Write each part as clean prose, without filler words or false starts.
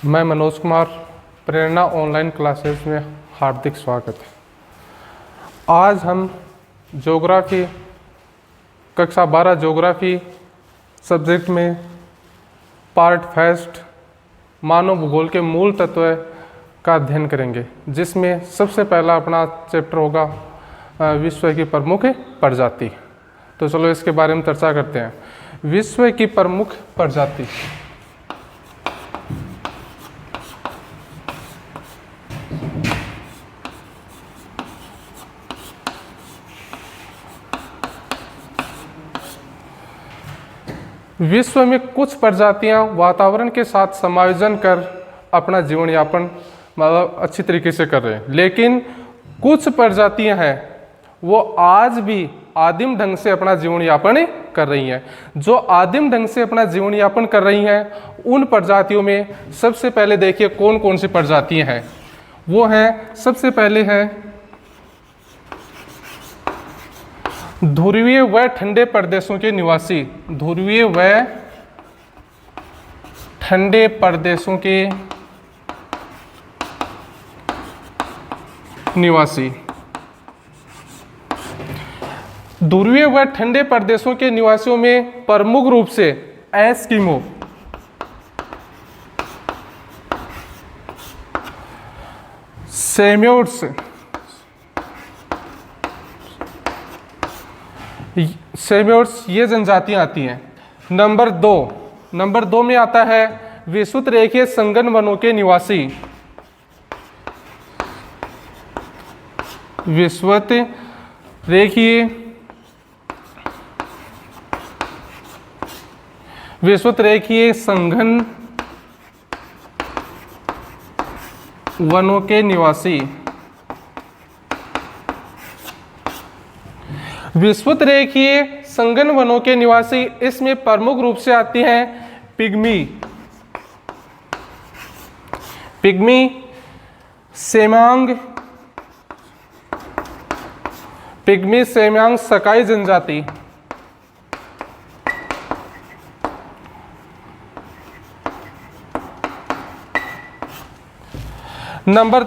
मैं मनोज कुमार, प्रेरणा online classes में हार्दिक स्वागत है। आज हम ज्योग्राफी कक्षा 12 ज्योग्राफी सब्जेक्ट में पार्ट फर्स्ट मानव भूगोल के मूल तत्व का अध्ययन करेंगे, जिसमें सबसे पहला अपना चैप्टर होगा विश्व की प्रमुख प्रजाति। तो चलो इसके बारे में चर्चा करते हैं। विश्व की प्रमुख प्रजाति। विश्व में कुछ प्रजातियां वातावरण के साथ समायोजन कर अपना जीवन यापन मतलब अच्छी तरीके से कर रहे हैं, लेकिन कुछ प्रजातियां हैं वो आज भी आदिम ढंग से अपना जीवन यापन कर रही हैं। जो आदिम ढंग से अपना जीवन यापन कर रही हैं उन प्रजातियों में सबसे पहले देखिए कौन कौन सी प्रजातियां हैं। वो हैं, सबसे पहले है ध्रुवीय व ठंडे प्रदेशों के निवासी। ध्रुवीय व ठंडे प्रदेशों के निवासी। ध्रुवीय व ठंडे प्रदेशों के निवासियों में प्रमुख रूप से एस्किमो, सेम्योट्स, ये जनजातियां आती हैं। नंबर दो में आता है विस्तृत रेखीय संघन वनों के निवासी। विस्तृत रेखीय संघन वनों के निवासी। विस्तृत रेखीय संघन वनों के निवासी, इसमें प्रमुख रूप से आती हैं पिग्मी, सेमांग सकाई जनजाति। नंबर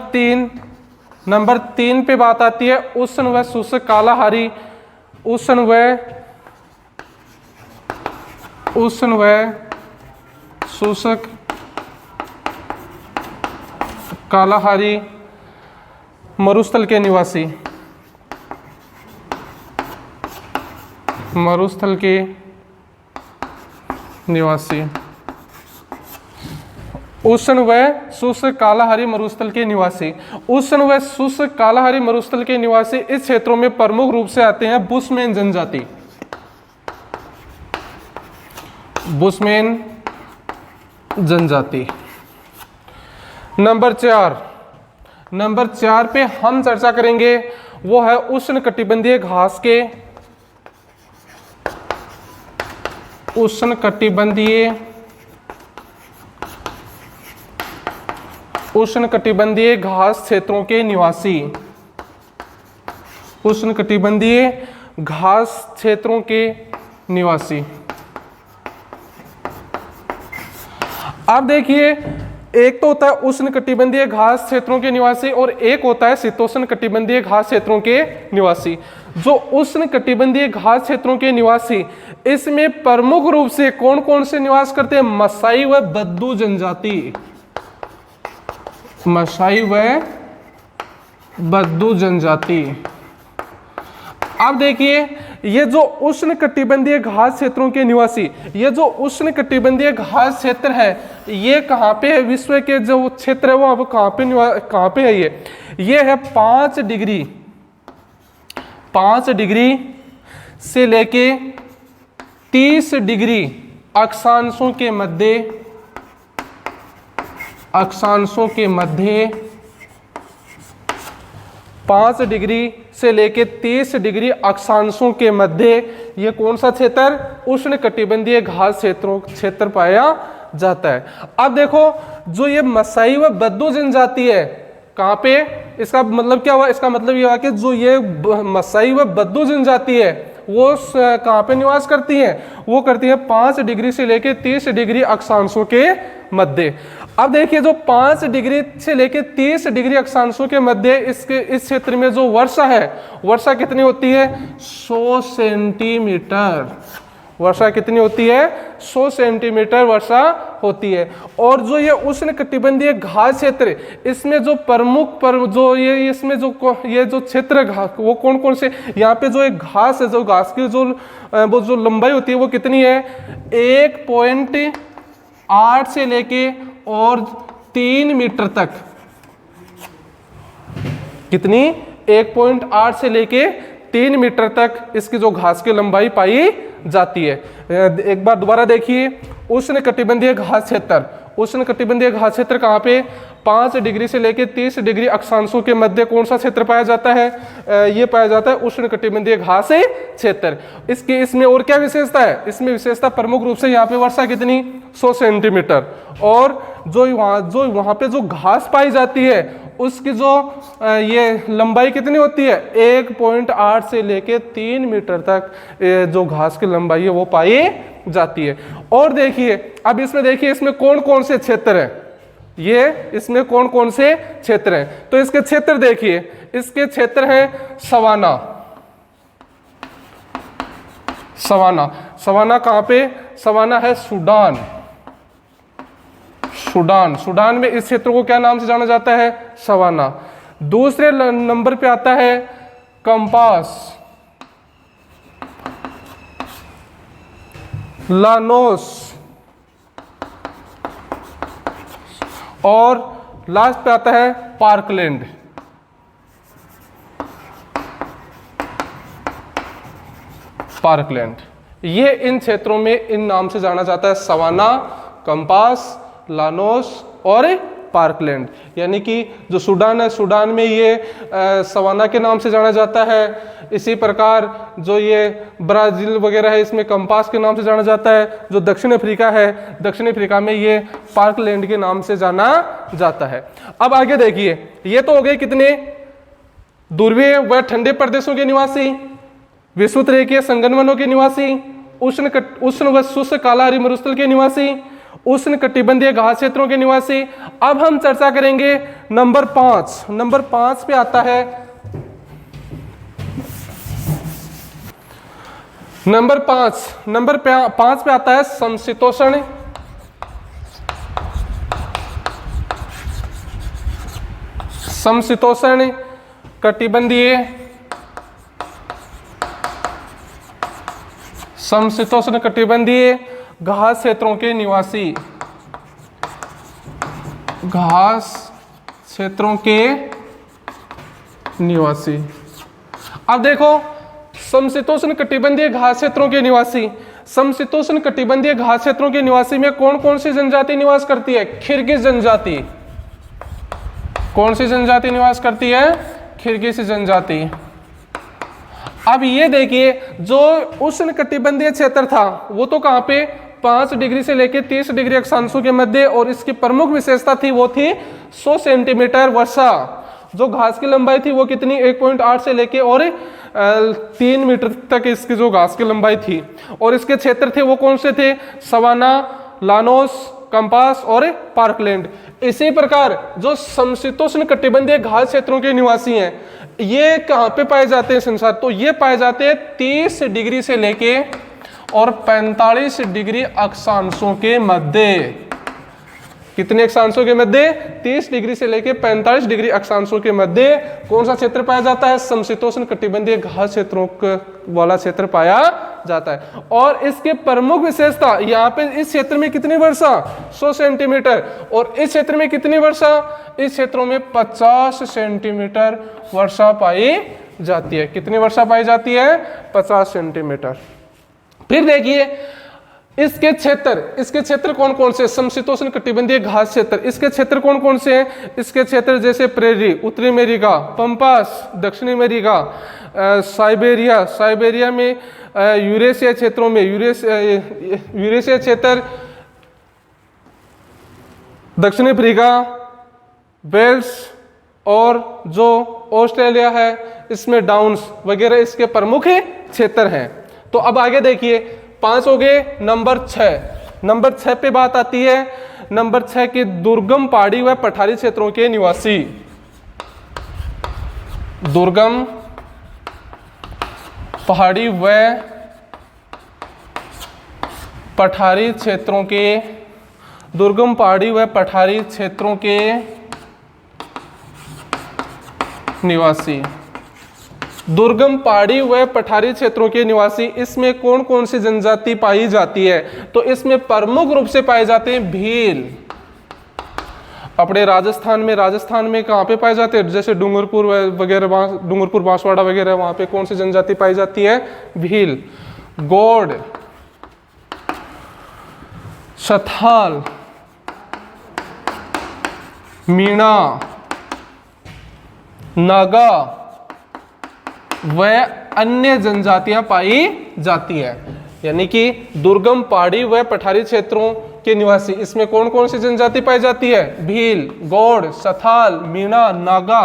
तीन पे बात आती है उष्ण व शुष्क कालाहारी। उष्ण व शुष्क कालाहारी मरुस्थल के निवासी। उष्ण व शुष्क कालाहारी मरुस्थल के निवासी। उष्ण व शुष्क कालाहारी मरुस्थल के निवासी इस क्षेत्रों में प्रमुख रूप से आते हैं बुशमैन जनजाति। नंबर चार पे हम चर्चा करेंगे, वो है उष्णकटिबंधीय घास के उष्णकटिबंधीय घास क्षेत्रों के निवासी। उष्णकटिबंधीय घास क्षेत्रों के निवासी। अब देखिए, एक तो होता है उष्णकटिबंधीय घास क्षेत्रों के निवासी और एक होता है शीतोष्ण कटिबंधीय घास क्षेत्रों के निवासी। जो उष्णकटिबंधीय घास क्षेत्रों के निवासी, इसमें प्रमुख रूप से कौन कौन से निवास करते हैं? मसाई व बद्दू जनजाति। अब देखिए, ये जो उष्णकटिबंधीय घास क्षेत्रों के निवासी, ये जो उष्णकटिबंधीय घास क्षेत्र है, ये कहाँ पे है? विश्व के जो क्षेत्र है वो अब कहाँ पे है? ये है 5 डिग्री से लेके 30 डिग्री अक्षांशों के मध्य 5 डिग्री से लेके 30 डिग्री अक्षांशों के मध्य ये कौन सा क्षेत्र? उष्णकटिबंधीय घास क्षेत्र पाया जाता है। अब देखो, जो ये मसाई व बद्दू जनजाति है, कहाँ पे? इसका मतलब क्या हुआ? इसका मतलब ये हुआ कि जो ये मसाई व बद्दू जनजाति है वो कहाँ पे निवास करती हैं? वो करती हैं 5 डिग्री से लेके 30 डिग्री अक्षांशों के मध्य। अब देखिए जो 5 डिग्री से लेके 30 डिग्री अक्षांशों के मध्य इस क्षेत्र में जो वर्षा है, वर्षा कितनी होती है? 100 सेंटीमीटर। वर्षा कितनी होती है? 100 सेंटीमीटर वर्षा होती है। और जो ये उष्णकटिबंधीय घास क्षेत्र, इसमें जो प्रमुख जो ये इसमें जो ये जो क्षेत्र वो कौन कौन से? यहाँ पे जो एक घास है, जो घास की वो जो लंबाई होती है वो कितनी है? 1.8 से लेके और 3 मीटर तक। कितनी? 1.8 से लेके 3 मीटर तक इसकी जो घास की लंबाई पाई जाती है। एक बार दोबारा देखिए, उष्णकटिबंधीय घास क्षेत्र, उष्णकटिबंधीय घास क्षेत्र कहाँ पे? 5 डिग्री से लेकर 30 डिग्री अक्षांशों के मध्य कौन सा क्षेत्र पाया जाता है? ये पाया जाता है उष्णकटिबंधीय घास क्षेत्र। इसमें और क्या विशेषता है? इसमें विशेषता प्रमुख रूप से यहाँ पे वर्षा कितनी? 100 सेंटीमीटर। और जो वहाँ पे जो घास पाई जाती है उसकी जो ये लंबाई कितनी होती है? 1.8 से लेके 3 मीटर तक जो घास की लंबाई है वो पाई जाती है। और देखिए अब इसमें देखिए इसमें कौन कौन से क्षेत्र हैं, ये इसमें कौन कौन से क्षेत्र हैं? तो इसके क्षेत्र देखिए, इसके क्षेत्र हैं सवाना। सवाना, सवाना कहाँ पे? सवाना है सूडान। सूडान में इस क्षेत्र को क्या नाम से जाना जाता है? सवाना। दूसरे नंबर पे आता है कंपास, लानोस, और लास्ट पे आता है पार्कलैंड। पार्कलैंड, ये इन क्षेत्रों में इन नाम से जाना जाता है, सवाना, कंपास, लानोस और पार्कलैंड। यानी कि जो सूडान है, सूडान में ये सवाना के नाम से जाना जाता है। इसी प्रकार जो ये ब्राज़ील वगैरह है इसमें कंपास के नाम से जाना जाता है। जो दक्षिण अफ्रीका है, दक्षिण अफ्रीका में ये पार्कलैंड के नाम से जाना जाता है। अब आगे देखिए, ये तो हो गए कितने? ध्रुवीय व ठंडे प्रदेशों के निवासी, विषुवत रेखीय संघनवनों के निवासी, उष्ण व शुष्क कालाहारी मरुस्थल के निवासी, उष्ण कटिबंधीय घास क्षेत्रों के निवासी। अब हम चर्चा करेंगे नंबर 5। नंबर 5 पे आता है, नंबर 5 पे आता है समशीतोष्ण, समशीतोष्ण कटिबंधीय, समशीतोष्ण कटिबंधीय घास क्षेत्रों के निवासी, घास क्षेत्रों के निवासी। अब देखो, समशीतोष्ण कटिबंधीय घास क्षेत्रों के निवासी, समशीतोष्ण कटिबंधीय घास क्षेत्रों के निवासी में कौन कौन सी जनजाति निवास करती है? किर्गिज जनजाति। कौन सी जनजाति निवास करती है? किर्गिज जनजाति। अब ये देखिए, जो उष्ण कटिबंधीय क्षेत्र था वो तो कहाँ पे? 5 डिग्री से लेकर 30 डिग्री अक्षांशों के मध्य, और इसकी प्रमुख विशेषता थी वो थी 100 सेंटीमीटर वर्षा। जो घास की लंबाई थी वो कितनी? 1.8 से लेके और 3 मीटर तक इसकी जो घास की लंबाई थी। और इसके क्षेत्र थे वो कौन से थे? सवाना, लानोस, कंपास और पार्कलैंड। इसी प्रकार जो समशीतोष्ण कटिबंधीय घास क्षेत्रों के निवासी हैं, ये कहाँ पे पाए जाते हैं संसार? तो ये पाए जाते हैं 30 डिग्री से लेके और 45 डिग्री अक्षांशों के मध्य। कितने अक्षांशों के मध्य? 30 डिग्री से लेके 45 डिग्री अक्षांशों के मध्य कौन सा क्षेत्र पाया जाता है? समशीतोष्ण कटिबंधीय घास क्षेत्रों वाला क्षेत्र पाया जाता है। और इसके प्रमुख विशेषता, यहाँ पे इस क्षेत्र में कितनी वर्षा? 100 सेंटीमीटर। और इस क्षेत्र में कितनी वर्षा? इस क्षेत्रों में 50 सेंटीमीटर वर्षा पाई जाती है। कितनी वर्षा पाई जाती है? 50 सेंटीमीटर। फिर देखिए इसके क्षेत्र कौन कौन से? समशीतोष्ण कटिबंधीय घास क्षेत्र, इसके क्षेत्र कौन कौन से हैं? इसके क्षेत्र जैसे प्रेरी, उत्तरी अमेरिका, पंपास, दक्षिणी अमेरिका, साइबेरिया में, यूरेशिया क्षेत्रों में, यूरेशिया क्षेत्र, दक्षिण अफ्रीका, वेल्स, और जो ऑस्ट्रेलिया है इसमें डाउन्स वगैरह इसके प्रमुख क्षेत्र हैं। तो अब आगे देखिए, 5 हो गए। नंबर 6 पे बात आती है। नंबर 6 की दुर्गम पहाड़ी व पठारी क्षेत्रों के निवासी। दुर्गम पहाड़ी व पठारी क्षेत्रों के, दुर्गम पहाड़ी व पठारी क्षेत्रों के निवासी। दुर्गम पहाड़ी व पठारी क्षेत्रों के निवासी, इसमें कौन कौन सी जनजाति पाई जाती है? तो इसमें प्रमुख रूप से पाए जाते हैं भील। अपने राजस्थान में कहाँ पे पाए जाते हैं? जैसे डूंगरपुर वगैरह, डूंगरपुर बांसवाड़ा वगैरह, वहां पे कौन सी जनजाति पाई जाती है? भील। गौड़, सथाल, मीणा, नागा व अन्य जनजातियां पाई जाती है। यानी कि दुर्गम पहाड़ी व पठारी क्षेत्रों के निवासी, इसमें कौन कौन सी जनजाति पाई जाती है? भील, गौड़, सथाल, मीणा, नागा,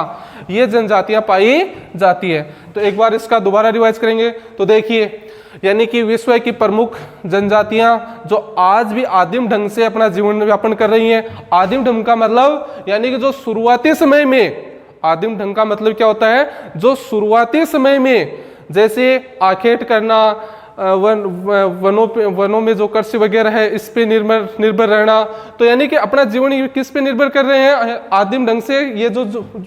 ये जनजातियां पाई जाती है। तो एक बार इसका दोबारा रिवाइज करेंगे। तो देखिए, यानी कि विश्व की प्रमुख जनजातियां जो आज भी आदिम ढंग से अपना जीवन यापन कर रही हैं। आदिम ढंग का मतलब यानी कि जो शुरुआती समय में, आदिम ढंग का मतलब क्या होता है? जो शुरुआती समय में जैसे आखेट करना, वनों में जो कृषि वगैरह है इस पे निर्भर रहना। तो यानी कि अपना जीवन किस पे निर्भर कर रहे हैं? आदिम ढंग से। ये जो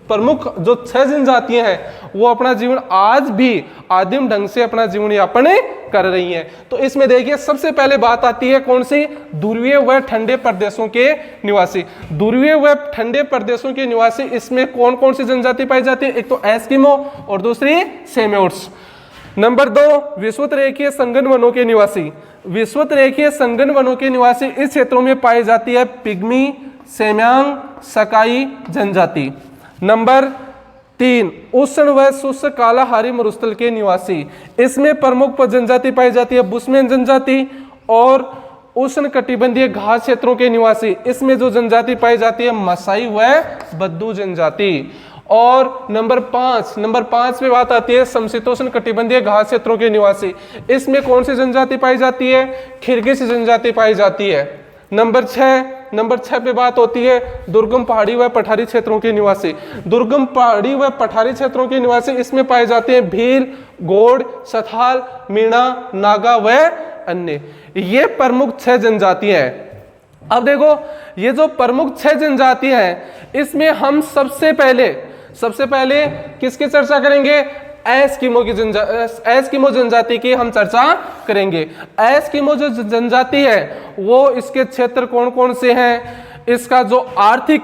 प्रमुख जो 6 जनजातियां हैं वो अपना जीवन आज भी आदिम ढंग से अपना जीवन यापन कर रही हैं। तो इसमें देखिए, सबसे पहले बात आती है कौन सी? ध्रुवीय व ठंडे प्रदेशों के निवासी। ध्रुवीय व ठंडे प्रदेशों के निवासी, इसमें कौन कौन सी जनजाति पाई जाती है? एक तो एस्किमो और दूसरी सेम्योट्स। नंबर 2, विषुवत रेखीय संघन वनों के निवासी। विषुवत रेखीय संघन वनों के निवासी इस क्षेत्रों में पाई जाती है पिग्मी, सेम्यांग, सकाई जनजाति। नंबर 3, उष्ण व शुष्क कालाहारी मरुस्थल के निवासी। इसमें प्रमुख जनजाति पाई जाती है बुशमैन जनजाति और उष्ण कटिबंधीय घास क्षेत्रों के निवासी। इसमें जो जनजाति पाई जाती है मसाई व बद्दू जनजाति। और नंबर 5 पे बात आती है समशीतोष्ण कटिबंधीय घास क्षेत्रों के निवासी। इसमें कौन सी जनजाति पाई जाती है? खिरगिश जनजाति पाई जाती है। नंबर 6 पे बात होती है दुर्गम पहाड़ी व पठारी क्षेत्रों के निवासी। दुर्गम पहाड़ी व पठारी क्षेत्रों के निवासी, इसमें पाए जाते हैं भील, गौड़, सथाल, मीणा, नागा व अन्य। ये प्रमुख 6 जनजातियां हैं। अब देखो, ये जो प्रमुख 6 जनजातियां हैं, इसमें हम सबसे पहले किसकी चर्चा करेंगे? एस्किमो जनजाति की हम चर्चा करेंगे। एस्किमो जो जनजाति है वो, इसके क्षेत्र कौन कौन से हैं? इसका जो आर्थिक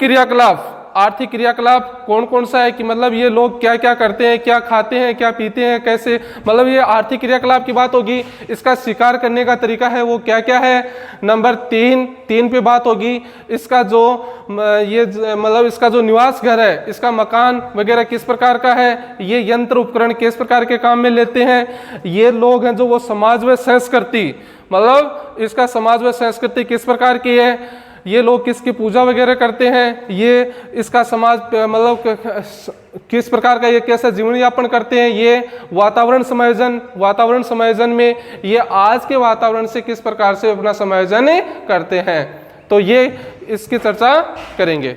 क्रियाकलाप कौन कौन सा है? कि मतलब ये लोग क्या क्या करते हैं, क्या खाते हैं, क्या पीते हैं, कैसे, मतलब ये आर्थिक क्रियाकलाप की बात होगी। इसका शिकार करने का तरीका है वो क्या क्या है? नंबर 3 पे बात होगी इसका जो मतलब इसका जो निवास घर है, इसका मकान वगैरह किस प्रकार का है, ये यंत्र उपकरण किस प्रकार के काम में लेते हैं, ये लोग हैं जो वो समाज व संस्कृति, मतलब इसका समाज व संस्कृति किस प्रकार की है, ये लोग किसकी पूजा वगैरह करते हैं, ये इसका समाज मतलब किस प्रकार का, ये कैसा जीवन यापन करते हैं, ये वातावरण समायोजन में ये आज के वातावरण से किस प्रकार से अपना समायोजन करते हैं, तो ये इसकी चर्चा करेंगे।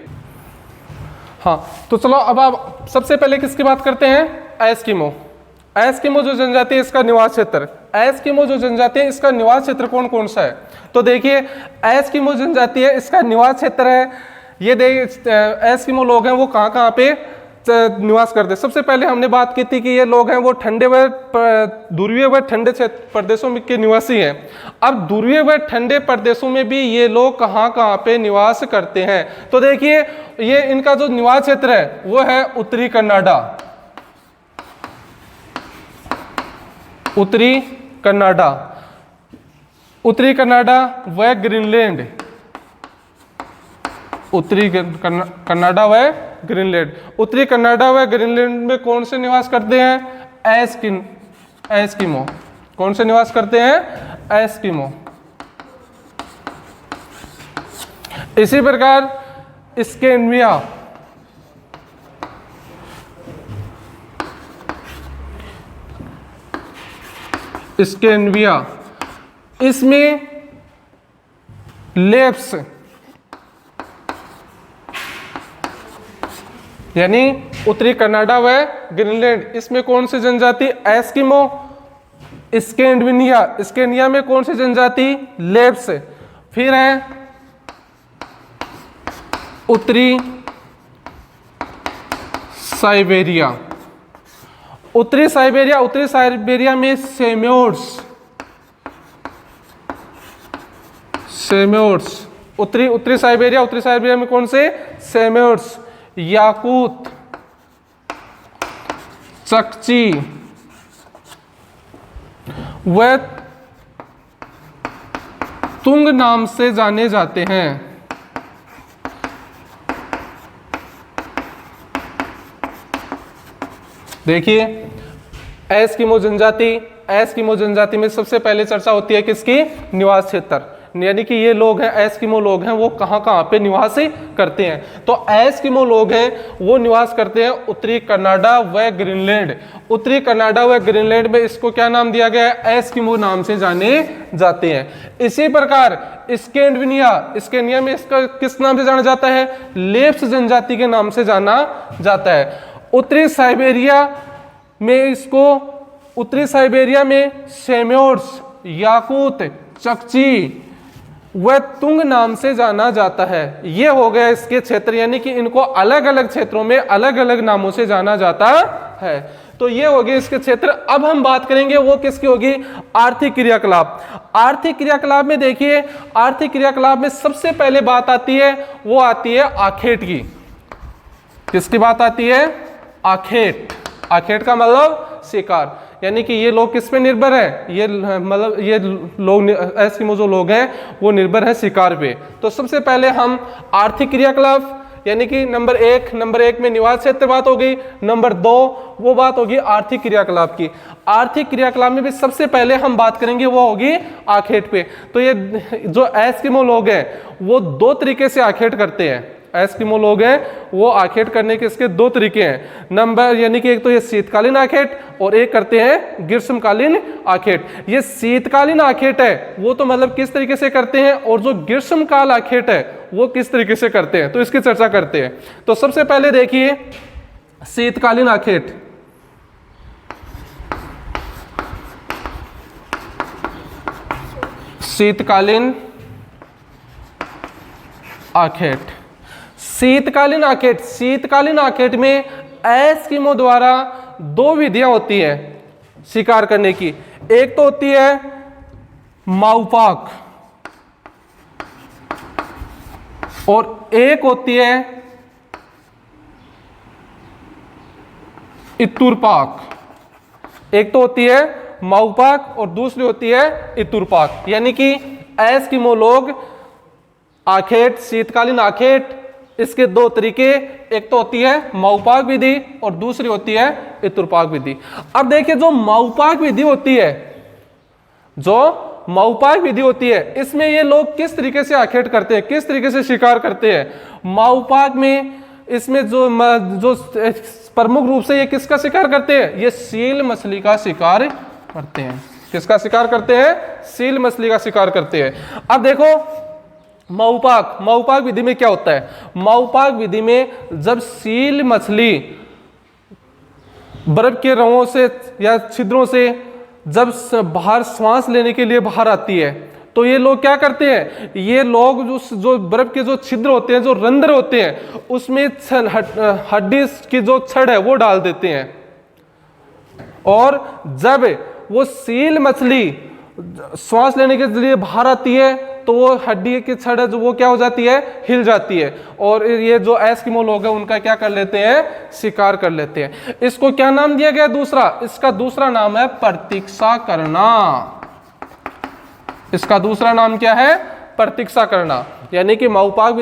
हाँ, तो चलो अब आप सबसे पहले किसकी बात करते हैं? एस्किमो जो जनजाति है इसका निवास क्षेत्र। एस्किमो जो जनजाति है इसका निवास क्षेत्र कौन कौन सा है? तो देखिए, एस्किमो जनजाति है इसका निवास क्षेत्र है, ये एस्किमो लोग हैं वो कहाँ पे निवास करते हैं। सबसे पहले हमने बात की थी कि ये लोग हैं वो ठंडे व ध्रुवीय व ठंडे प्रदेशों के निवासी हैं। अब ध्रुवीय व ठंडे प्रदेशों में भी ये लोग कहाँ पे निवास करते हैं? तो देखिए, ये इनका जो निवास क्षेत्र है वो है उत्तरी कनाडा, उत्तरी कनाडा व ग्रीनलैंड, उत्तरी कनाडा व ग्रीनलैंड। उत्तरी कनाडा व ग्रीनलैंड में कौन से निवास करते हैं? एस्किमो। कौन से निवास करते हैं? एस्किमो। इसी प्रकार स्कैंडिनेविया, इसमें लेप्स यानी उत्तरी कनाडा व ग्रीनलैंड, इसमें कौन सी जनजाति? एस्किमो। स्कैंडिनेविया में कौन सी जनजाति? लेप्स। फिर है उत्तरी साइबेरिया। उत्तरी साइबेरिया में सेम्योइड्स। उत्तरी साइबेरिया में कौन से? सेम्योइड्स, याकूत, चकची व तुंग नाम से जाने जाते हैं। देखिए, एस्किमो जनजाति में सबसे पहले चर्चा होती है किसकी? निवास क्षेत्र, यानी कि ये लोग हैं, एस्किमो लोग हैं, वो कहाँ पे निवास करते हैं? तो एस्किमो लोग हैं वो निवास करते हैं उत्तरी कनाडा व ग्रीनलैंड। उत्तरी कनाडा व ग्रीनलैंड में इसको क्या नाम दिया गया है? एस्किमो नाम से जाने जाते हैं। इसी प्रकार स्कैंडिनेविया में इसका किस नाम से जाना जाता है? लेप्स जनजाति के नाम से जाना जाता है। उत्तरी साइबेरिया में सेम्योइड्स, याकूत, चकची वह तुंग नाम से जाना जाता है। ये हो गया इसके क्षेत्र, यानी कि इनको अलग अलग क्षेत्रों में अलग अलग नामों से जाना जाता है। तो ये हो गए इसके क्षेत्र। अब हम बात करेंगे वो किसकी होगी? आर्थिक क्रियाकलाप। आर्थिक क्रियाकलाप में देखिए, आर्थिक क्रियाकलाप में सबसे पहले बात आती है, वो आती है आखेट की। किसकी बात आती है? आखेट। आखेट का मतलब शिकार, यानी कि ये लोग किस पे निर्भर है? ये लोग एस्किमो जो लोग हैं वो निर्भर है शिकार पे। तो सबसे पहले हम आर्थिक क्रियाकलाप, यानी कि नंबर एक में निवास क्षेत्र बात हो गई। नंबर 2 वो बात होगी आर्थिक क्रियाकलाप की। आर्थिक क्रियाकलाप में भी सबसे पहले हम बात करेंगे वो होगी आखेट पे। तो ये जो एस्किमो लोग हैं वो 2 तरीके से आखेट करते हैं। एस्किमो लोग हैं वो आखेट करने के इसके 2 तरीके हैं। नंबर यानी कि एक तो ये शीतकालीन आखेट और एक करते हैं ग्रीष्मकालीन आखेट। ये शीतकालीन आखेट है वो तो मतलब किस तरीके से करते हैं, और जो ग्रीष्मकाल आखेट है वो किस तरीके से करते हैं, तो इसकी चर्चा करते हैं। तो सबसे पहले देखिए शीतकालीन आखेट। शीतकालीन आखेट में एस्किमो द्वारा 2 विधियां होती हैं शिकार करने की। एक तो होती है माउपाक और एक होती है इतुरपाक। एक तो होती है माउपाक और दूसरी होती है इतुरपाक। यानी कि एस्किमो लोग आखेट, शीतकालीन आखेट, इसके 2 तरीके, एक तो होती है माउपाक विधि और दूसरी होती है इतुरपाक विधि। अब देखिए जो माउपाक विधि होती है, इसमें ये लोग किस तरीके से आखेट करते हैं, किस तरीके से शिकार करते हैं। माउपाक में इसमें जो प्रमुख रूप से ये किसका शिकार करते हैं? ये सील मछली का शिकार करते हैं। किसका शिकार करते हैं? सील मछली का शिकार करते हैं। अब देखो माउपाक विधि में क्या होता है? माउपाक विधि में जब सील मछली बर्फ के रवों से या छिद्रों से जब बाहर श्वास लेने के लिए बाहर आती है, तो ये लोग क्या करते हैं? ये लोग जो बर्फ के जो छिद्र होते हैं, जो रंध्र होते हैं, उसमें हड्डी की जो छड़ है वो डाल देते हैं। और जब वो सील मछली श्वास लेने के लिए बाहर आती है तो वो हड्डी की छड़ है जो वो क्या हो जाती है? हिल जाती है। और ये जो एस्किमो लोग हैं उनका क्या कर लेते हैं? शिकार कर लेते हैं। इसको क्या नाम दिया गया दूसरा? इसका दूसरा नाम है प्रतीक्षा करना। इसका दूसरा नाम क्या है? प्रतीक्षा करना। यानी कि माउपाक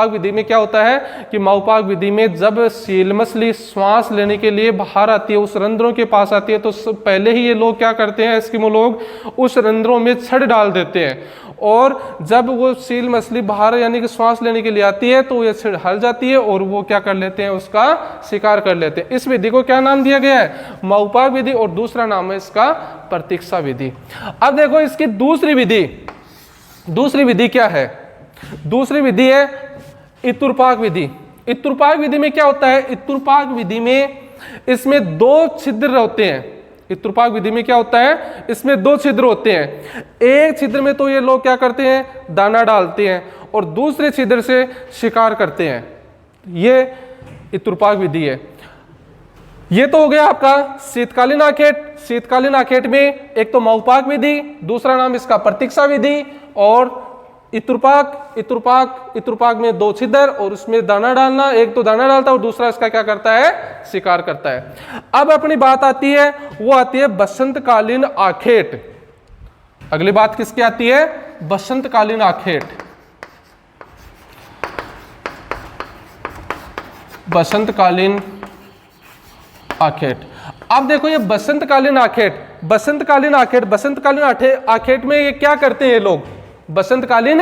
विधि में क्या होता है कि माउपाक विधि में जब सील मछली श्वास लेने के लिए बाहर आती है, उस रंध्रों के पास आती है, तो पहले ही ये लोग क्या करते हैं, एस्किमो लोग उस रंध्रों में छड़ डाल देते हैं, और जब वो सील मछली बाहर यानी कि श्वास लेने के लिए आती है तो ये छड़ हल जाती है और वो क्या कर लेते हैं, उसका शिकार कर लेते हैं। इस विधि को क्या नाम दिया गया है, माउपाक विधि, और दूसरा नाम है इसका प्रतीक्षा विधि। अब देखो इसकी दूसरी विधि क्या है, दूसरी विधि है इतुरपाक विधि। इतुरपाक विधि में क्या होता है, इतुरपाक विधि में इसमें 2 छिद्र होते हैं। इतुरपाक विधि में क्या होता है, इसमें 2 छिद्र होते हैं। एक छिद्र में तो ये लोग क्या करते हैं, दाना डालते हैं, और दूसरे छिद्र से शिकार करते हैं। ये इतुरपाक विधि है। ये तो हो गया आपका शीतकालीन आखेट। शीतकालीन आखेट में एक तो माउपाक विधि, दूसरा नाम इसका प्रतीक्षा विधि, और इतुरपाक में 2 छिद्र और उसमें दाना डालना, एक तो दाना डालता है और दूसरा इसका क्या करता है, शिकार करता है। अब अपनी बात आती है, वो आती है बसंतकालीन आखेट। अगली बात किसकी आती है, बसंतकालीन आखेट। बसंतकालीन आखेट। अब देखो ये बसंतकालीन आखेट में ये क्या करते हैं ये लोग, बसंतकालीन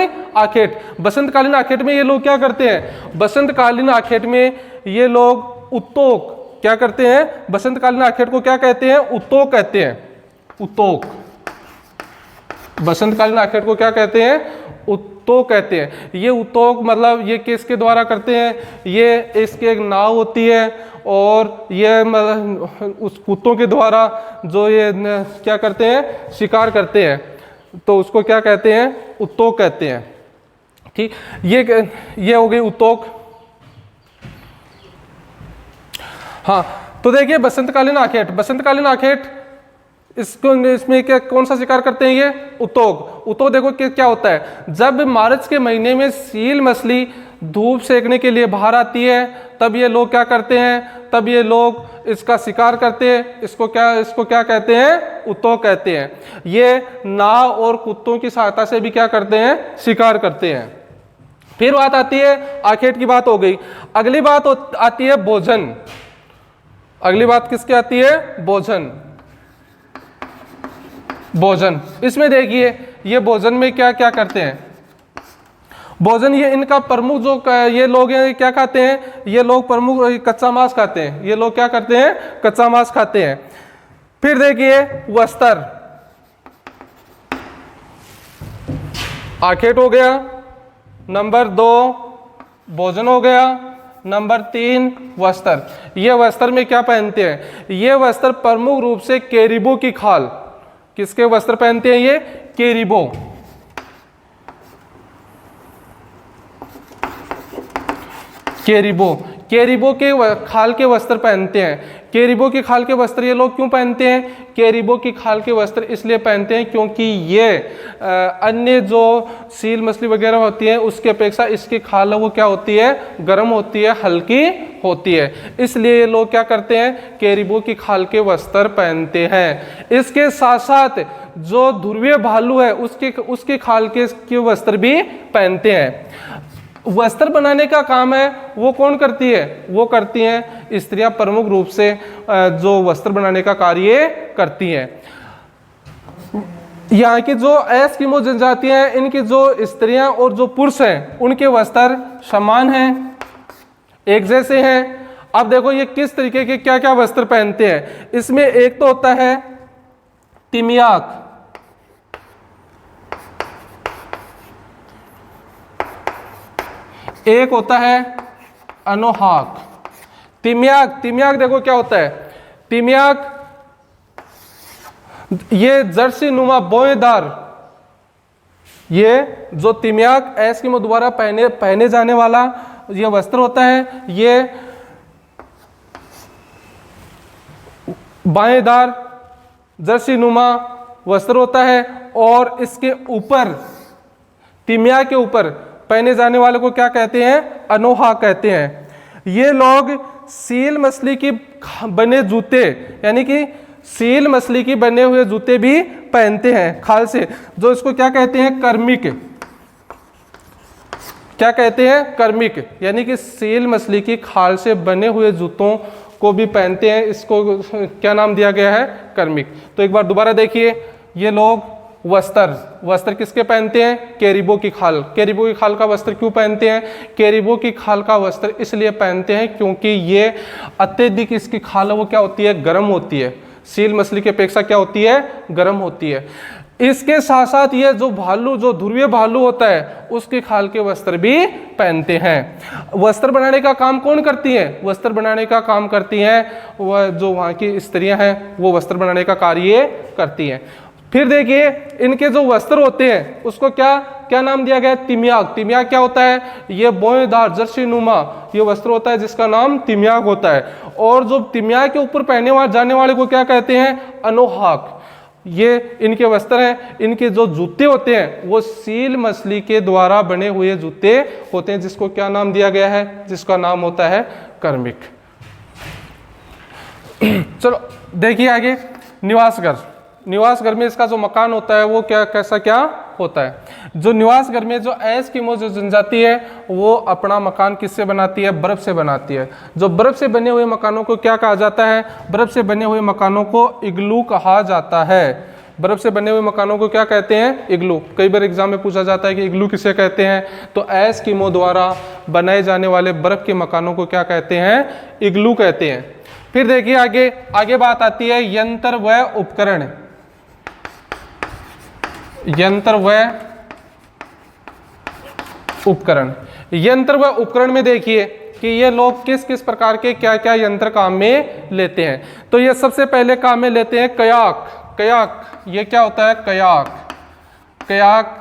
आखेट में ये लोग क्या करते हैं, बसंतकालीन आखेट में ये लोग उत्तोक क्या करते हैं, बसंतकालीन आखेट को क्या कहते हैं, उत्तोक कहते हैं। उत्तोक, बसंतकालीन आखेट को क्या कहते हैं, उत्तोक कहते हैं। ये उत्तोक मतलब ये किसके द्वारा करते हैं, ये इसकी एक नाव होती है और ये मतलब उस कुत्तों के द्वारा जो ये क्या करते हैं, शिकार करते हैं, तो उसको क्या कहते हैं, उत्तोक कहते हैं। ठीक, ये हो गई उत्तोक। हाँ, तो देखिए बसंतकालीन आखेट इसमें क्या कौन सा शिकार करते हैं, ये उत्तोक देखो क्या होता है, जब मार्च के महीने में सील मछली धूप सेकने के लिए बाहर आती है, तब ये लोग क्या करते हैं, तब ये लोग इसका शिकार करते हैं। इसको क्या कहते हैं, उत्तोक कहते हैं। ये नाव और कुत्तों की सहायता से भी क्या करते हैं, शिकार करते हैं। फिर बात आती है, आखेट की बात हो गई। अगली बात आती है भोजन। अगली बात किसकी आती है, भोजन। इसमें देखिए ये भोजन में क्या क्या करते हैं, भोजन ये इनका प्रमुख जो ये लोग हैं क्या खाते हैं, ये लोग प्रमुख कच्चा मांस खाते हैं। ये लोग क्या करते हैं, कच्चा मांस खाते हैं। फिर देखिए वस्त्र, आखेट हो गया, नंबर 2 भोजन हो गया, नंबर 3 वस्त्र। ये वस्त्र में क्या पहनते हैं, ये वस्त्र प्रमुख रूप से कैरिबो की खाल, किसके वस्त्र पहनते हैं, ये कैरिबो के खाल के वस्त्र पहनते हैं। कैरिबो की खाल के वस्त्र ये लोग क्यों पहनते हैं, कैरिबो की खाल के वस्त्र इसलिए पहनते हैं क्योंकि ये अन्य जो सील मछली वगैरह होती है उसकी अपेक्षा इसकी खाल वो क्या होती है, गर्म होती है, हल्की होती है, इसलिए ये लोग क्या करते हैं, कैरिबो की खाल के वस्त्र पहनते हैं। इसके साथ साथ जो ध्रुवीय भालू है उसके खाल के वस्त्र भी पहनते हैं। वस्त्र बनाने का काम है वो कौन करती है, वो करती हैं स्त्रियां, प्रमुख रूप से जो वस्त्र बनाने का कार्य करती हैं। यहाँ की जो एस्किमो जनजातियां हैं इनकी जो स्त्रियां और जो पुरुष हैं उनके वस्त्र समान हैं, एक जैसे हैं। अब देखो ये किस तरीके के क्या क्या वस्त्र पहनते हैं। इसमें एक तो होता है तिमियाक, एक होता है अनोहाक। तिमियाक देखो क्या होता है, तिमियाक ये जर्सी नुमा बोएदार, ये जो तिमियाक एस्किमो द्वारा पहने जाने वाला ये वस्त्र होता है, ये बाएदार जर्सी नुमा वस्त्र होता है। और इसके ऊपर तिमिया के ऊपर पहने जाने वाले को क्या कहते हैं, अनोहा कहते हैं। ये लोग सील मछली की बने जूते यानी कि सील मछली की बने हुए जूते भी पहनते हैं खाल से, जो इसको क्या कहते हैं, कर्मिक। क्या कहते हैं, कर्मिक, यानी कि सील मछली की खाल से बने हुए जूतों को भी पहनते हैं, इसको क्या नाम दिया गया है, कर्मिक। तो एक बार दोबारा देखिए, ये लोग वस्त्र किसके पहनते हैं, कैरिबो की खाल। कैरिबो की खाल का वस्त्र क्यों पहनते हैं, कैरिबो की खाल का वस्त्र इसलिए पहनते हैं क्योंकि ये अत्यधिक इसकी खाल वो क्या होती है, गर्म होती है, सील मछली की अपेक्षा क्या होती है, गर्म होती है। इसके साथ साथ ये जो भालू, जो ध्रुवीय भालू होता है, उसकी खाल के वस्त्र भी पहनते हैं। वस्त्र बनाने का काम कौन करती हैं, वस्त्र बनाने का काम करती हैं वह जो वहाँ की स्त्रियां हैं, वो वस्त्र बनाने का कार्य करती हैं। फिर देखिए, इनके जो वस्त्र होते हैं उसको क्या क्या नाम दिया गया है, तिम्याग। तिम्याग क्या होता है, ये बोएदार जर्सी नुमा ये वस्त्र होता है जिसका नाम तिम्याग होता है। और जो तिम्याग के ऊपर पहने जाने वाले को क्या कहते हैं, अनोहाक। ये इनके वस्त्र हैं। इनके जो जूते होते हैं वो सील मछली के द्वारा बने हुए जूते होते हैं, जिसको क्या नाम दिया गया है, जिसका नाम होता है कर्मिक। चलो देखिए आगे, निवास घर। निवास घर में इसका जो मकान होता है वो कैसा क्या होता है। जो निवास घर में जो एस्किमो जो जनजाति है वो अपना मकान किससे बनाती है, बर्फ से बनाती है। जो बर्फ से बने हुए मकानों को क्या कहा जाता है, बर्फ से बने हुए मकानों को इग्लू कहा जाता है। बर्फ से बने हुए मकानों को क्या कहते हैं, इग्लू। कई बार एग्जाम में पूछा जाता है कि इग्लू किसे कहते हैं, तो एस्किमो द्वारा बनाए जाने वाले बर्फ के मकानों को क्या कहते हैं, इग्लू कहते हैं। फिर देखिए आगे बात आती है यंत्र व उपकरण। यंत्र व उपकरण। यंत्र व उपकरण में देखिए कि ये लोग किस किस प्रकार के क्या क्या यंत्र काम में लेते हैं। तो ये सबसे पहले काम में लेते हैं कयाक। कयाक ये क्या होता है, कयाक। कयाक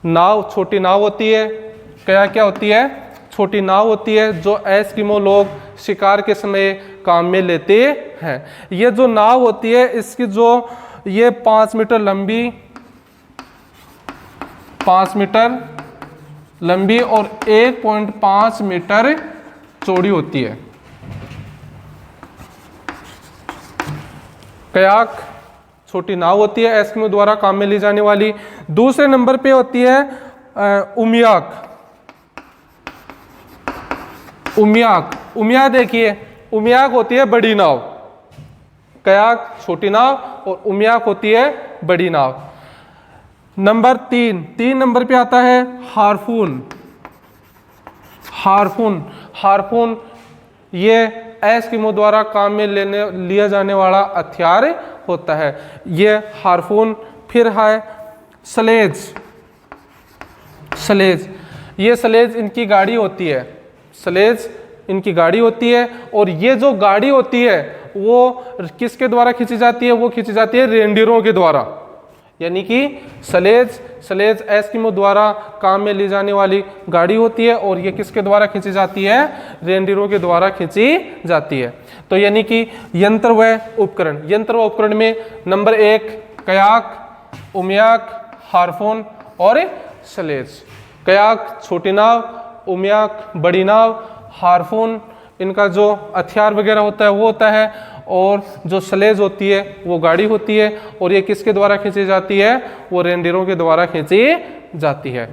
नाव, छोटी नाव होती है। कयाक क्या होती है, छोटी नाव होती है, जो एस्किमो लोग शिकार के समय काम में लेते हैं। ये जो नाव होती है इसकी जो ये 5 मीटर लंबी, 5 मीटर लंबी और 1.5 मीटर चौड़ी होती है। कयाक छोटी नाव होती है एस्किमो द्वारा काम में ली जाने वाली। दूसरे नंबर पे होती है उमियाक। उमियाक, उमियाक देखिए, उमियाक होती है बड़ी नाव। कयाक छोटी नाव और उमियाक होती है बड़ी नाव। नंबर 3 नंबर पे आता है हार्पून। हार्पून, हार्पून ये एस्किमो द्वारा काम में लिया जाने वाला हथियार होता है, ये हार्पून। फिर है स्लेज। स्लेज, ये स्लेज इनकी गाड़ी होती है। स्लेज इनकी गाड़ी होती है और ये जो गाड़ी होती है वो किसके द्वारा खींची जाती है, वो खींची जाती है रेंडियरों के द्वारा। यानी कि स्लेज एस्किमो द्वारा काम में ली जाने वाली गाड़ी होती है और ये किसके द्वारा खींची जाती है, रेंडियरों के द्वारा खींची जाती है। तो यानी कि यंत्र व उपकरण। यंत्र व उपकरण में नंबर 1 कयाक, उमियाक, हार्पून और स्लेज। कयाक छोटी नाव, उमियाक बड़ी नाव, हार्पून इनका जो हथियार वगैरह होता है वो होता है, और जो स्लेज होती है वो गाड़ी होती है, और ये किसके द्वारा खींची जाती है, वो रेंडियरों के द्वारा खींची जाती है।